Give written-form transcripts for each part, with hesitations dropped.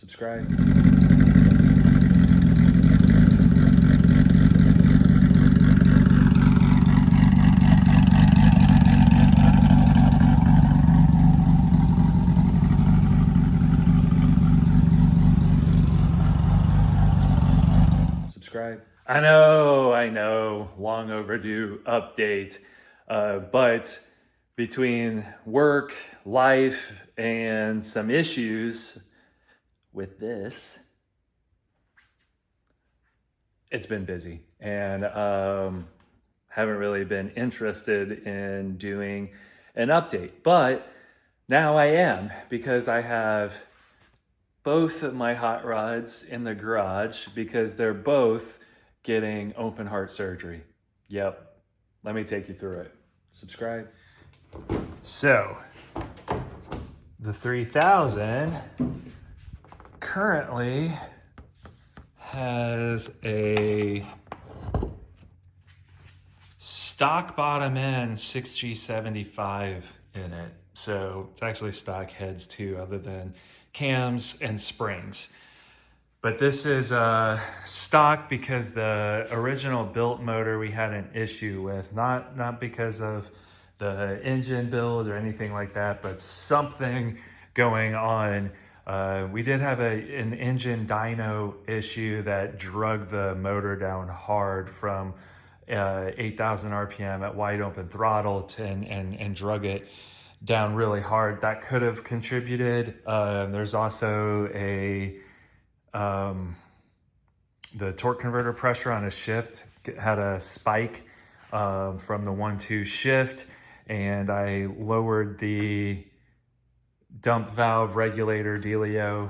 subscribe. Subscribe. I know, long overdue update. But between work, life, and some issues with this, it's been busy. And haven't really been interested in doing an update. But now I am, because I have both of my hot rods in the garage because they're both getting open heart surgery. Yep. Let me take you through it. Subscribe. So, the 3000 currently has a stock bottom end 6G75 in it. So it's actually stock heads too, other than cams and springs. But this is stock because the original built motor we had an issue with, not because of the engine build or anything like that, but something going on. We did have an engine dyno issue that drug the motor down hard from 8,000 RPM at wide open throttle and drug it down really hard. That could have contributed. There's also the torque converter pressure on a shift had a spike from the 1-2 shift, and I lowered the dump valve regulator dealio.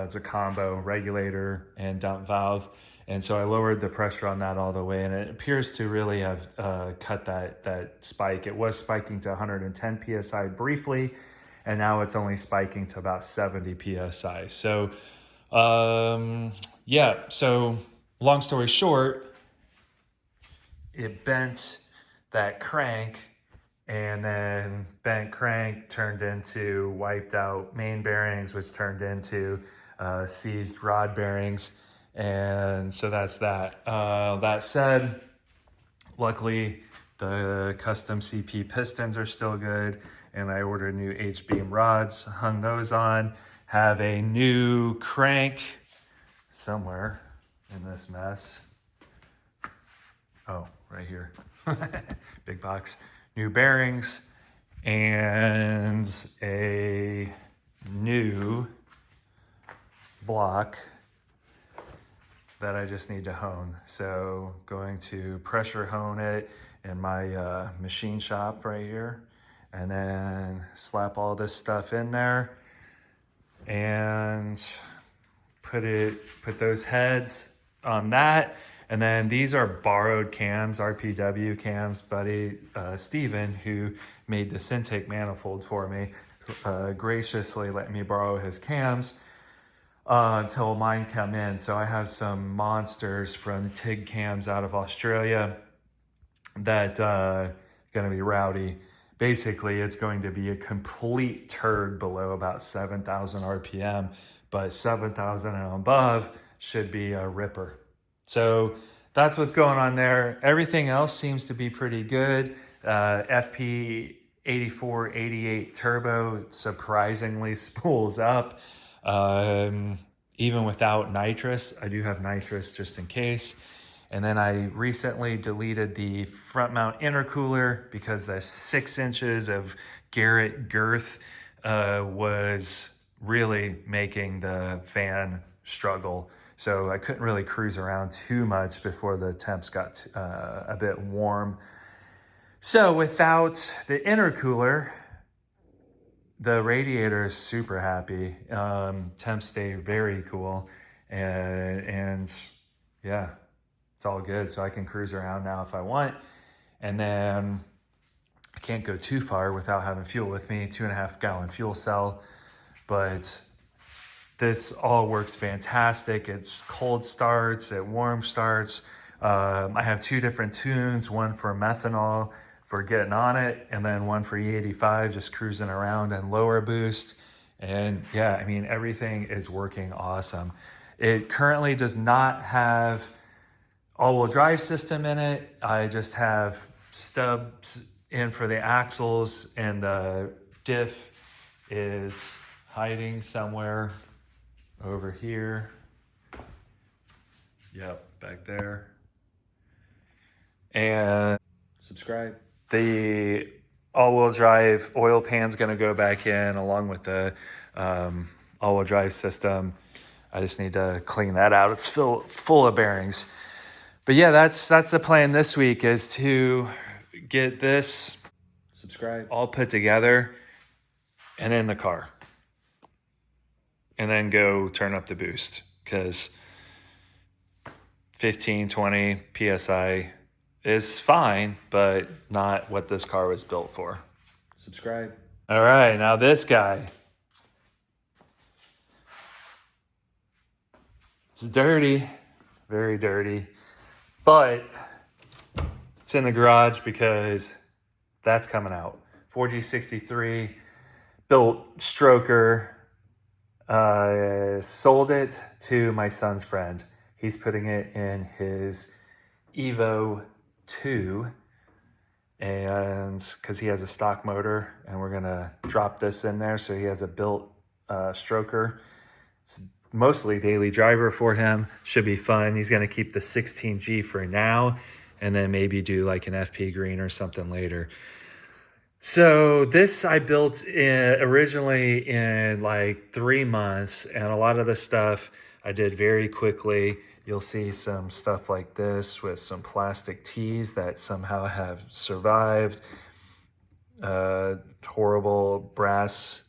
It's a combo regulator and dump valve. And so I lowered the pressure on that all the way, and it appears to really have cut that spike. It was spiking to 110 PSI briefly, and now it's only spiking to about 70 PSI. So, yeah, so long story short, it bent that crank, and then bent crank turned into wiped out main bearings, which turned into seized rod bearings. And so that's that. That said, luckily the custom CP pistons are still good, and I ordered new H-beam rods, hung those on, have a new crank somewhere in this mess. Oh, right here. Big box. New bearings and a new block that I just need to hone. So going to pressure hone it in my machine shop right here, and then slap all this stuff in there and put those heads on that. And then these are borrowed cams, RPW cams. Buddy Steven, who made this intake manifold for me, graciously let me borrow his cams until mine come in. So I have some monsters from TIG cams out of Australia that gonna be rowdy. Basically, it's going to be a complete turd below about 7,000 RPM, but 7,000 and above should be a ripper. So that's what's going on there. Everything else seems to be pretty good. FP 8488 turbo surprisingly spools up. Even without nitrous. I do have nitrous just in case. And then I recently deleted the front mount intercooler because the 6 inches of Garrett girth was really making the fan struggle. So I couldn't really cruise around too much before the temps got a bit warm. So without the intercooler, the radiator is super happy. Temps stay very cool, and yeah, it's all good. So I can cruise around now if I want. And then I can't go too far without having fuel with me, 2.5 gallon fuel cell. But this all works fantastic. It's cold starts, it warm starts. I have 2 different tunes, one for methanol for getting on it, and then one for E85, just cruising around and lower boost. And yeah, I mean, everything is working awesome. It currently does not have all-wheel drive system in it. I just have stubs in for the axles, and the diff is hiding somewhere over here. Yep, back there. And subscribe. The all-wheel drive oil pan's going to go back in along with the all-wheel drive system. I just need to clean that out. It's full of bearings. But yeah, that's the plan this week, is to get this subscribe all put together and in the car, and then go turn up the boost, because 15, 20 psi is fine, but not what this car was built for. Subscribe. All right, now this guy. It's dirty, very dirty, but it's in the garage because that's coming out. 4G63, built stroker, sold it to my son's friend. He's putting it in his Evo 2, and because he has a stock motor, and we're gonna drop this in there, so he has a built stroker. It's mostly daily driver for him. Should be fun. He's gonna keep the 16G for now, and then maybe do like an FP Green or something later. So this I built originally in like 3 months, and a lot of the stuff I did very quickly. You'll see some stuff like this with some plastic tees that somehow have survived. Horrible brass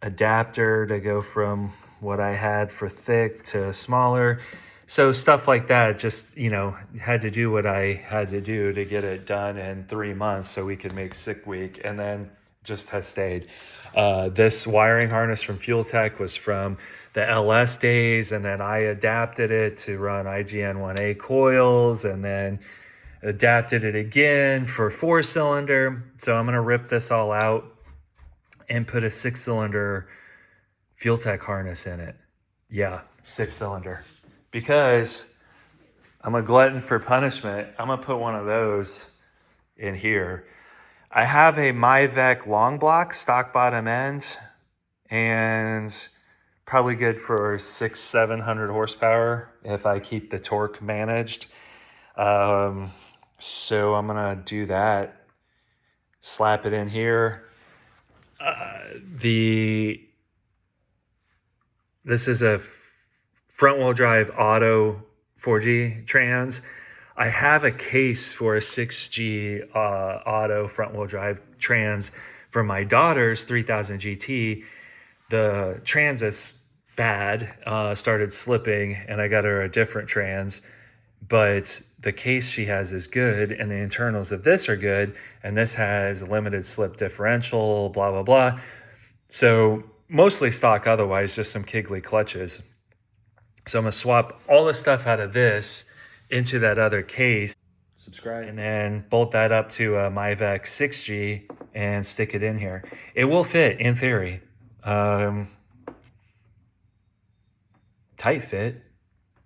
adapter to go from what I had for thick to smaller. So stuff like that, just, had to do what I had to do to get it done in 3 months so we could make Sick Week, and then just has stayed. This wiring harness from Fuel Tech was from the LS days, and then I adapted it to run IGN-1A coils, and then adapted it again for 4-cylinder. So I'm going to rip this all out and put a 6-cylinder Fuel Tech harness in it. Yeah, 6-cylinder. Because I'm a glutton for punishment, I'm going to put one of those in here. I have a Myvec long block, stock bottom end, and probably good for 600-700 horsepower if I keep the torque managed. So I'm going to do that. Slap it in here. This is a front-wheel drive auto 4G trans. I have a case for a 6G auto front-wheel drive trans for my daughter's 3000 GT. The trans is bad, started slipping, and I got her a different trans. But the case she has is good, and the internals of this are good, and this has limited slip differential, blah, blah, blah. So mostly stock otherwise, just some Kigley clutches. So I'm going to swap all the stuff out of this into that other case. Subscribe. And then bolt that up to a Myvec 6G and stick it in here. It will fit, in theory. Tight fit,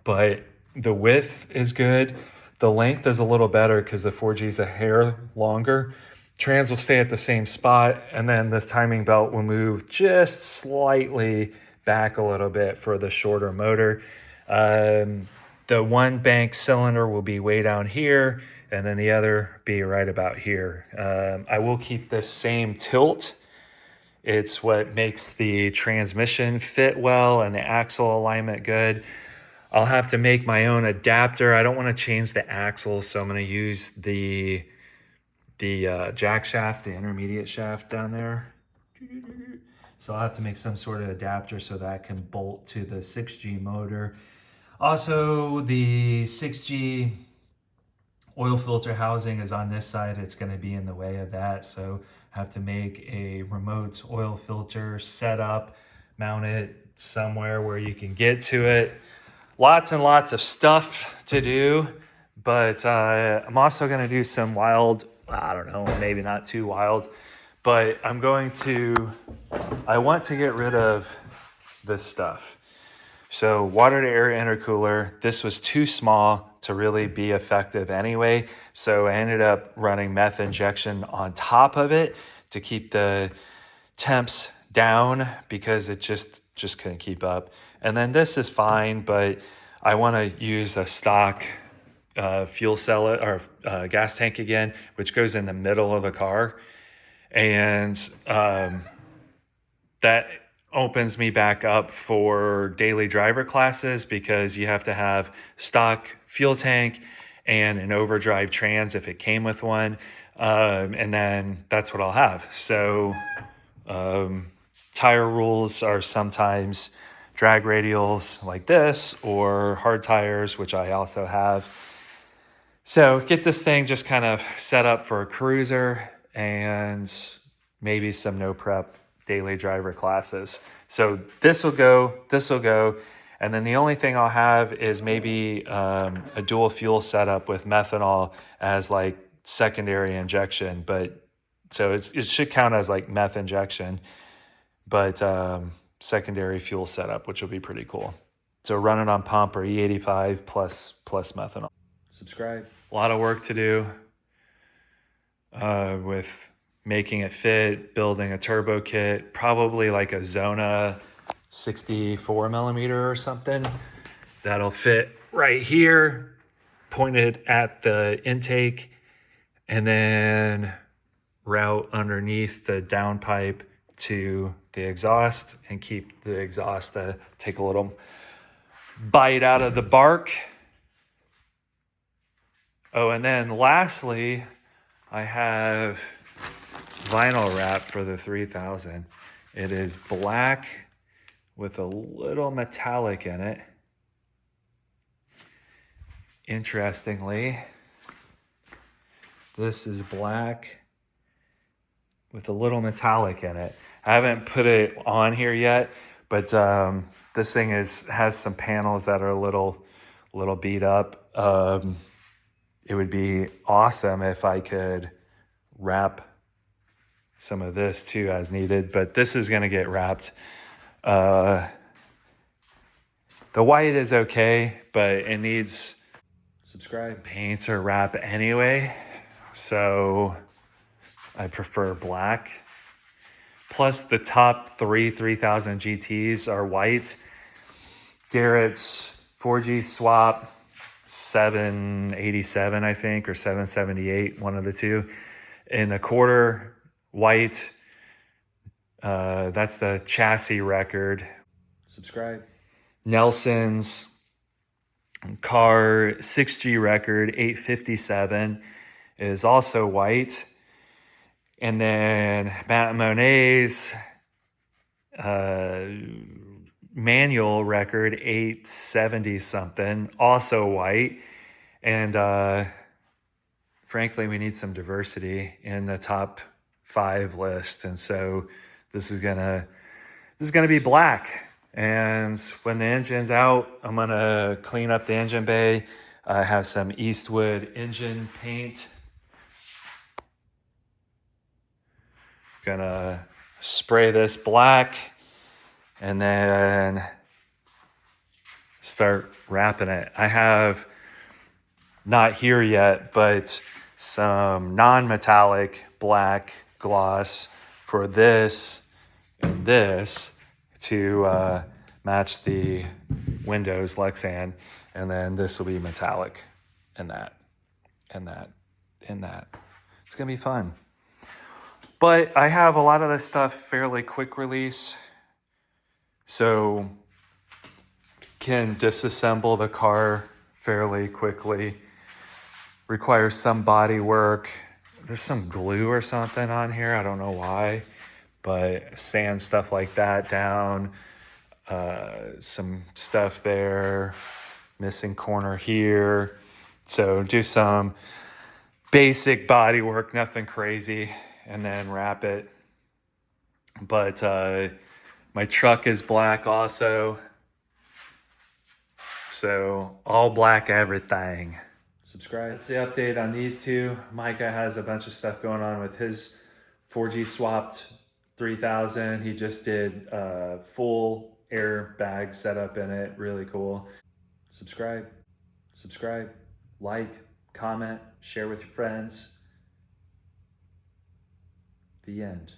but the width is good. The length is a little better because the 4G is a hair longer. Trans will stay at the same spot, and then this timing belt will move just slightly back a little bit for the shorter motor. The one bank cylinder will be way down here, and then the other be right about here. I will keep this same tilt. It's what makes the transmission fit well and the axle alignment good. I'll have to make my own adapter. I don't want to change the axle, so I'm going to use the jack shaft, the intermediate shaft down there. So I'll have to make some sort of adapter so that I can bolt to the 6G motor. Also, the 6G oil filter housing is on this side. It's going to be in the way of that, so I have to make a remote oil filter setup, mount it somewhere where you can get to it. Lots and lots of stuff to do, but I'm also going to do some wild, I don't know, maybe not too wild, but I want to get rid of this stuff. So water to air intercooler, this was too small to really be effective anyway. So I ended up running meth injection on top of it to keep the temps down because it just couldn't keep up. And then this is fine, but I want to use a stock fuel cell or gas tank again, which goes in the middle of the car. And that opens me back up for daily driver classes because you have to have stock fuel tank and an overdrive trans if it came with one. And then that's what I'll have. So tire rules are sometimes drag radials like this or hard tires, which I also have. So get this thing just kind of set up for a cruiser and maybe some no prep daily driver classes. So this will go. And then the only thing I'll have is maybe a dual fuel setup with methanol as like secondary injection. But so it should count as like meth injection, but secondary fuel setup, which will be pretty cool. So running on pump or E85 plus methanol. Subscribe. A lot of work to do with making it fit, building a turbo kit, probably like a Zona 64 millimeter or something that'll fit right here, pointed at the intake, and then route underneath the downpipe to the exhaust and keep the exhaust to take a little bite out of the bark. Oh, and then lastly, I have vinyl wrap for the 3000. It is black with a little metallic in it. Interestingly, this is black with a little metallic in it. I haven't put it on here yet, but this thing has some panels that are a little beat up. It would be awesome if I could wrap some of this too as needed, but this is going to get wrapped. The white is okay, but it needs paint or wrap anyway. So I prefer black. Plus the top 3000 GTs are white. Garrett's 4G swap 787, I think, or 778, one of the two. In the quarter, white. That's the chassis record. Subscribe. Nelson's car 6G record 857 is also white. And then Matt Monet's manual record 870 something, also white. And frankly, we need some diversity in the top 5 list. And so this is gonna be black. And when the engine's out, I'm gonna clean up the engine bay. I have some Eastwood engine paint. Gonna spray this black and then start wrapping it. I have, not here yet, but some non-metallic black gloss for this and this to match the Windows Lexan, and then this will be metallic, and that. It's gonna be fun. But I have a lot of this stuff fairly quick release, so can disassemble the car fairly quickly. Requires some body work. There's some glue or something on here, I don't know why, but sand stuff like that down. Some stuff there, missing corner here. So do some basic body work, nothing crazy, and then wrap it. But my truck is black also. So all black everything. Subscribe. That's the update on these two. Micah has a bunch of stuff going on with his 4G swapped 3000. He just did a full airbag setup in it. Really cool. Subscribe, subscribe, like, comment, share with your friends. The end.